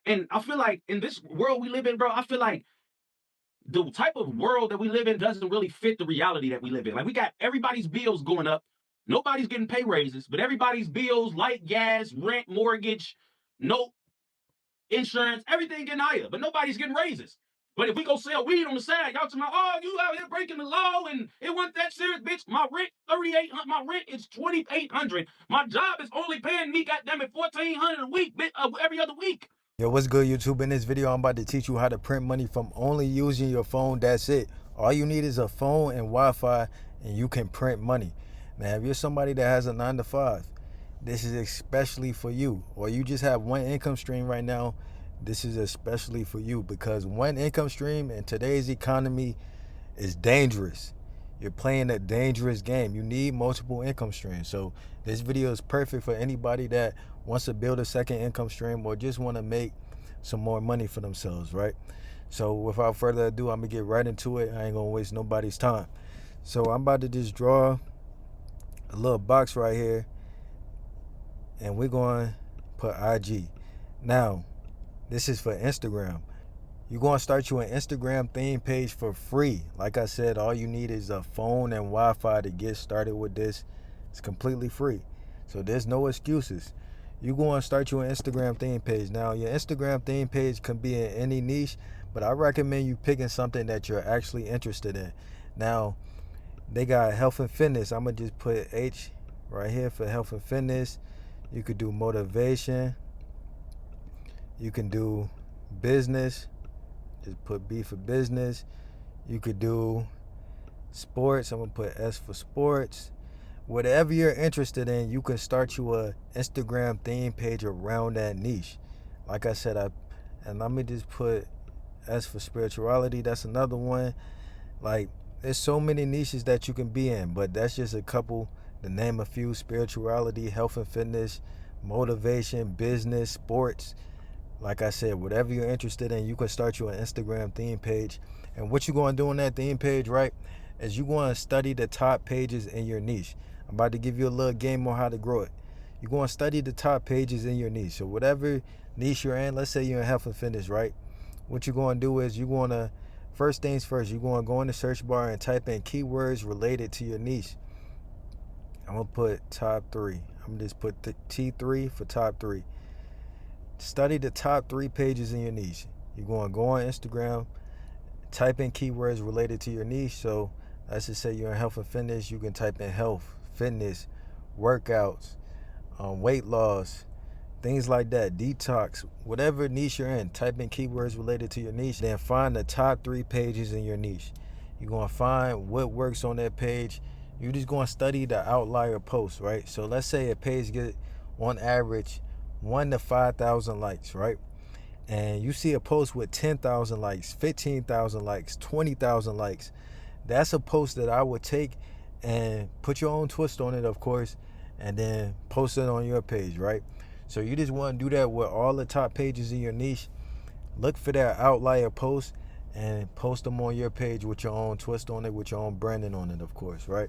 And I feel like in this world we live in, bro, I feel like the type of world that we live in doesn't really fit the reality that we live in. Like we got everybody's bills going up. Nobody's getting pay raises, but everybody's bills, light, gas, rent, mortgage, note, insurance, everything getting higher, but nobody's getting raises. But if we go sell weed on the side, y'all tell me, oh, you out here breaking the law and it wasn't that serious, bitch. My rent, 3,800. My rent is 2,800. My job is only paying me, goddamn it, 1,400 a week, bitch, every other week. Yo, what's good, YouTube? In this video, I'm about to teach you how to print money from only using your phone. That's it. All you need is a phone and Wi-Fi, and you can print money. Now, if you're somebody that has a 9 to 5, this is especially for you. Or you just have one income stream right now, this is especially for you, because one income stream in today's economy is dangerous. You're playing a dangerous game. You need multiple income streams. So this video is perfect for anybody that wants to build a second income stream or just want to make some more money for themselves, right? So without further ado, I'm gonna get right into it. I ain't gonna waste nobody's time. So I'm about to just draw a little box right here, and we're going to put IG. Now, this is for Instagram. You're going to start you an Instagram theme page for free. Like I said, all you need is a phone and Wi-Fi to get started with this. It's completely free. So there's no excuses. You're going to start you an Instagram theme page. Now, your Instagram theme page can be in any niche, but I recommend you picking something that you're actually interested in. Now, they got health and fitness. I'm going to just put H right here for health and fitness. You could do motivation. You can do business. Just put B for business. You could do sports. I'm gonna put S for sports. Whatever you're interested in, you can start you a Instagram theme page around that niche. Like I said, and let me just put S for spirituality. That's another one. Like, there's so many niches that you can be in, but that's just a couple to name a few: spirituality, health and fitness, motivation, business, sports. Like I said, whatever you're interested in, you can start you an Instagram theme page. And what you're going to do on that theme page, right, is you're going to study the top pages in your niche. I'm about to give you a little game on how to grow it. You're going to study the top pages in your niche. So whatever niche you're in, let's say you're in health and fitness, right? What you're going to do is you're going to, first things first, you're going to go in the search bar and type in keywords related to your niche. I'm going to put top 3. I'm going to just put T3 for top 3. Study the top 3 pages in your niche. You're going to go on Instagram, type in keywords related to your niche. So let's just say you're in health and fitness. You can type in health, fitness, workouts, weight loss, things like that, detox, whatever niche you're in. Type in keywords related to your niche. Then find the top 3 pages in your niche. You're going to find what works on that page. You're just going to study the outlier posts, right? So let's say a page get on average 1 to 5,000 likes, right? And you see a post with 10,000 likes, 15,000 likes, 20,000 likes. That's a post that I would take and put your own twist on it, of course, and then post it on your page, right? So you just want to do that with all the top pages in your niche. Look for that outlier post and post them on your page with your own twist on it, with your own branding on it, of course, right?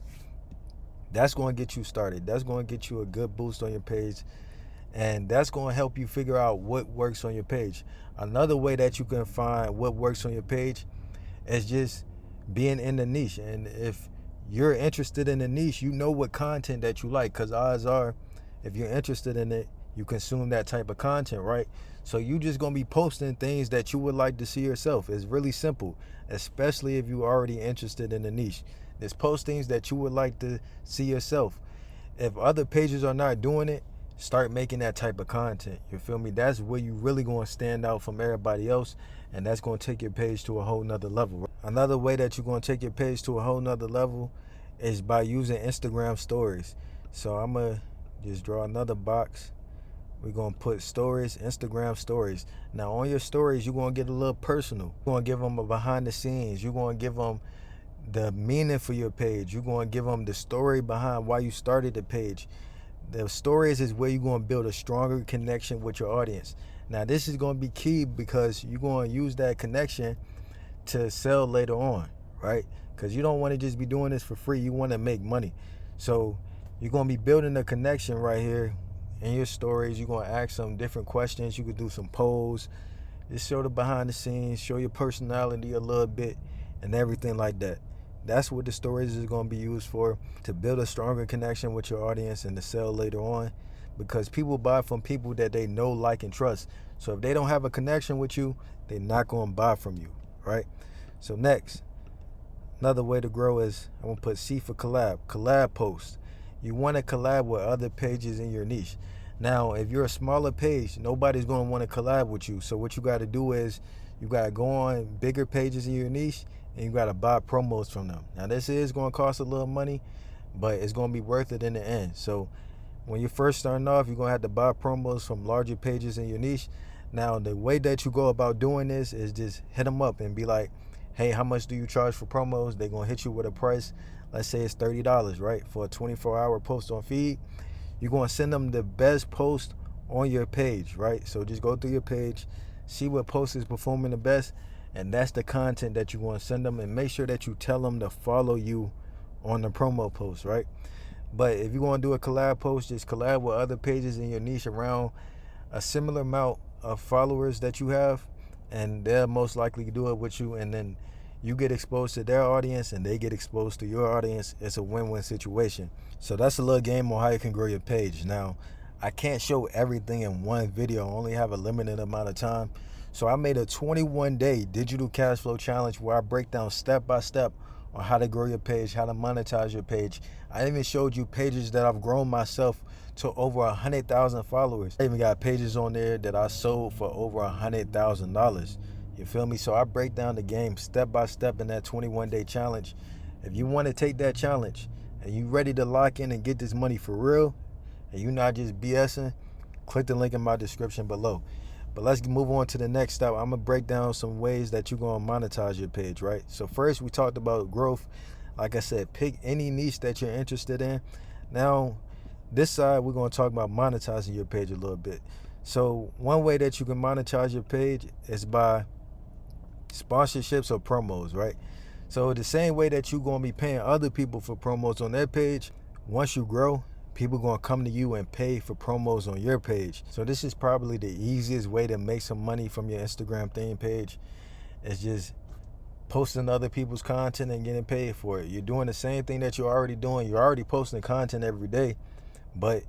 That's going to get you started. That's going to get you a good boost on your page. And that's going to help you figure out what works on your page. Another way that you can find what works on your page is just being in the niche. And if you're interested in the niche, you know what content that you like, because odds are, if you're interested in it, you consume that type of content, right? So you just going to be posting things that you would like to see yourself. It's really simple, especially if you're already interested in the niche. Just post things that you would like to see yourself. If other pages are not doing it, start making that type of content. You feel me? That's where you really going to stand out from everybody else, and that's going to take your page to a whole nother level. Another way that you're going to take your page to a whole nother level is by using Instagram stories. So I'm going to just draw another box. We're going to put stories, Instagram stories. Now on your stories, you're going to get a little personal. You're going to give them a behind the scenes. You're going to give them the meaning for your page. You're going to give them the story behind why you started the page. The stories is where you're going to build a stronger connection with your audience. Now, this is going to be key because you're going to use that connection to sell later on, right? Because you don't want to just be doing this for free. You want to make money. So you're going to be building a connection right here in your stories, you're going to ask some different questions. You could do some polls. Just show the behind the scenes, show your personality a little bit and everything like that. That's what the stories is going to be used for, to build a stronger connection with your audience and to sell later on, because people buy from people that they know, like, and trust. So if they don't have a connection with you, they're not going to buy from you, right? So next, another way to grow is, I'm going to put C for collab post. You want to collab with other pages in your niche. Now, if you're a smaller page, nobody's going to want to collab with you. So what you got to do is, you got to go on bigger pages in your niche and you got to buy promos from them. Now, this is going to cost a little money, but it's going to be worth it in the end. So when you're first starting off, you're going to have to buy promos from larger pages in your niche. Now, the way that you go about doing this is just hit them up and be like, hey, how much do you charge for promos? They're going to hit you with a price. Let's say it's $30, right? For a 24-hour post on feed. You're going to send them the best post on your page, right? So just go through your page, see what post is performing the best, and that's the content that you want to send them. And make sure that you tell them to follow you on the promo post, right? But if you want to do a collab post, just collab with other pages in your niche around a similar amount of followers that you have, and they'll most likely do it with you, and then you get exposed to their audience and they get exposed to your audience. It's a win-win situation. So that's a little game on how you can grow your page. Now, I can't show everything in one video. I only have a limited amount of time. So I made a 21-day digital cash flow challenge where I break down step by step on how to grow your page, how to monetize your page. I even showed you pages that I've grown myself to over 100,000 followers. I even got pages on there that I sold for over $100,000. You feel me? So I break down the game step by step in that 21-day challenge. If you want to take that challenge and you ready to lock in and get this money for real, and you not just BSing, click the link in my description below. But let's move on to the next step. I'm gonna break down some ways that you're gonna monetize your page, right? So first, we talked about growth. Like I said, pick any niche that you're interested in. Now, this side, we're gonna talk about monetizing your page a little bit. So one way that you can monetize your page is by sponsorships or promos, right? So the same way that you're gonna be paying other people for promos on their page, once you grow, people gonna come to you and pay for promos on your page. So this is probably the easiest way to make some money from your Instagram theme page. It's just posting other people's content and getting paid for it. You're doing the same thing that you're already doing. You're already posting content every day, but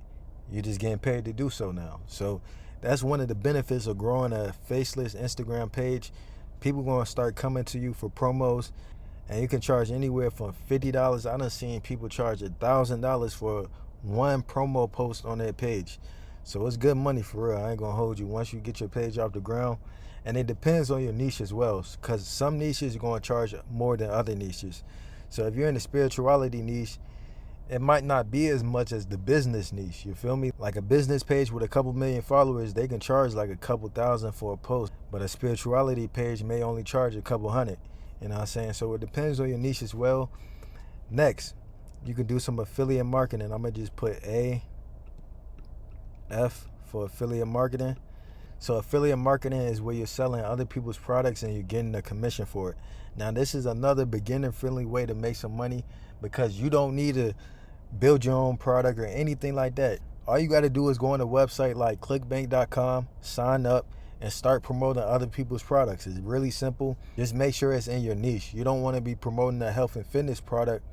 you're just getting paid to do so now. So that's one of the benefits of growing a faceless Instagram page. People gonna start coming to you for promos, and you can charge anywhere from $50. I done seen people charge $1,000 for one promo post on their page. So it's good money for real. I ain't gonna hold you once you get your page off the ground. And it depends on your niche as well, because some niches are gonna charge more than other niches. So if you're in the spirituality niche, it might not be as much as the business niche. You feel me? Like a business page with a couple million followers, they can charge like a couple thousand for a post, but a spirituality page may only charge a couple hundred. You know what I'm saying? So it depends on your niche as well. Next, you can do some affiliate marketing. I'm gonna just put AF for affiliate marketing. So affiliate marketing is where you're selling other people's products and you're getting a commission for it. Now, this is another beginner-friendly way to make some money, because you don't need to build your own product or anything like that. All you got to do is go on a website like clickbank.com, sign up, and start promoting other people's products. It's really simple. Just make sure it's in your niche. You don't want to be promoting a health and fitness product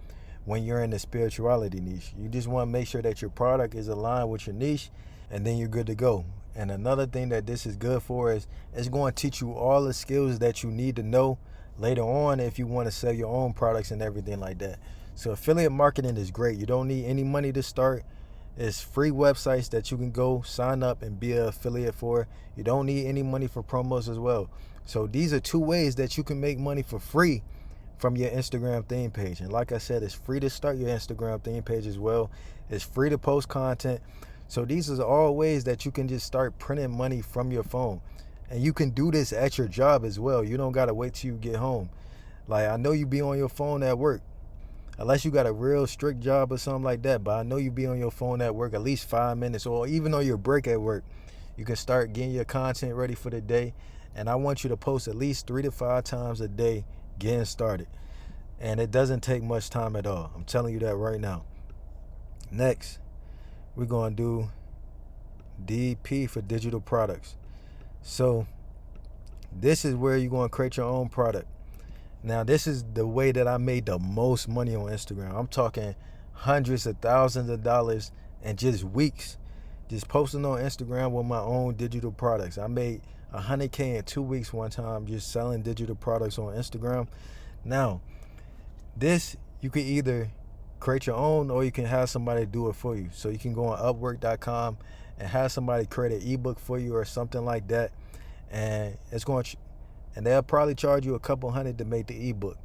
when you're in the spirituality niche. You just want to make sure that your product is aligned with your niche, and then you're good to go. And another thing that this is good for is it's going to teach you all the skills that you need to know later on if you want to sell your own products and everything like that. So affiliate marketing is great. You don't need any money to start. It's free websites that you can go sign up and be an affiliate for. You don't need any money for promos as well. So these are two ways that you can make money for free from your Instagram theme page. And like I said, it's free to start your Instagram theme page as well. It's free to post content. So these are all ways that you can just start printing money from your phone. And you can do this at your job as well. You don't got to wait till you get home. Like, I know you be on your phone at work, unless you got a real strict job or something like that. But I know you be on your phone at work at least 5 minutes, or even on your break at work. You can start getting your content ready for the day. And I want you to post at least 3 to 5 times a day getting started. And it doesn't take much time at all. I'm telling you that right now. Next, we're going to do DP for digital products. So this is where you're going to create your own product. Now, this is the way that I made the most money on Instagram. I'm talking hundreds of thousands of dollars in just weeks, just posting on Instagram with my own digital products. I made $100K in 2 weeks one time just selling digital products on Instagram. Now, this, you can either create your own or you can have somebody do it for you. So you can go on upwork.com and have somebody create an ebook for you or something like that, and and they'll probably charge you a couple $100 to make the ebook.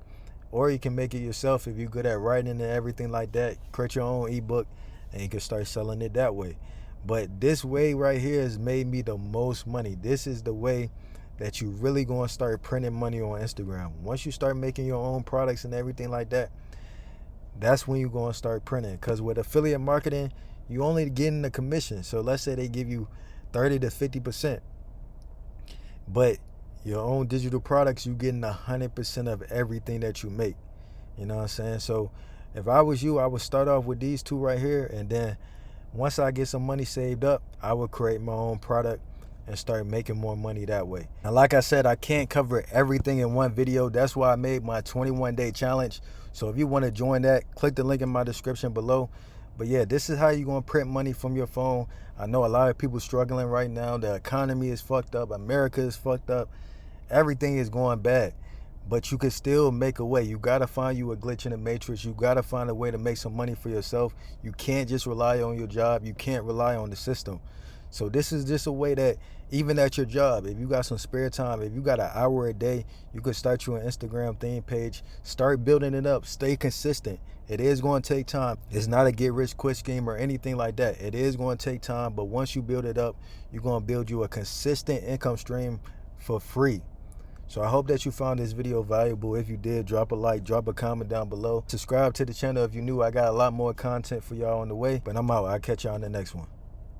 Or you can make it yourself if you're good at writing and everything like that. Create your own ebook and you can start selling it that way. But this way right here has made me the most money. This is the way that you really going to start printing money on Instagram. Once you start making your own products and everything like that, that's when you're going to start printing. Because with affiliate marketing, you only getting the commission. So let's say they give you 30 to 50%. But your own digital products, you getting 100% of everything that you make. You know what I'm saying? So if I was you, I would start off with these two right here, and then once I get some money saved up, I would create my own product and start making more money that way. Now, like I said, I can't cover everything in one video. That's why I made my 21-day challenge. So if you want to join that, click the link in my description below. But yeah, this is how you're going to print money from your phone. I know a lot of people struggling right now. The economy is fucked up. America is fucked up. Everything is going bad. But you can still make a way. You got to find you a glitch in the matrix. You got to find a way to make some money for yourself. You can't just rely on your job. You can't rely on the system. So this is just a way that even at your job, if you got some spare time, if you got an hour a day, you could start your Instagram theme page, start building it up, stay consistent. It is going to take time. It's not a get rich quick scheme or anything like that. It is going to take time, but once you build it up, you're going to build you a consistent income stream for free. So I hope that you found this video valuable. If you did, drop a like, drop a comment down below. Subscribe to the channel if you're new. I got a lot more content for y'all on the way, but I'm out. I'll catch y'all in the next one.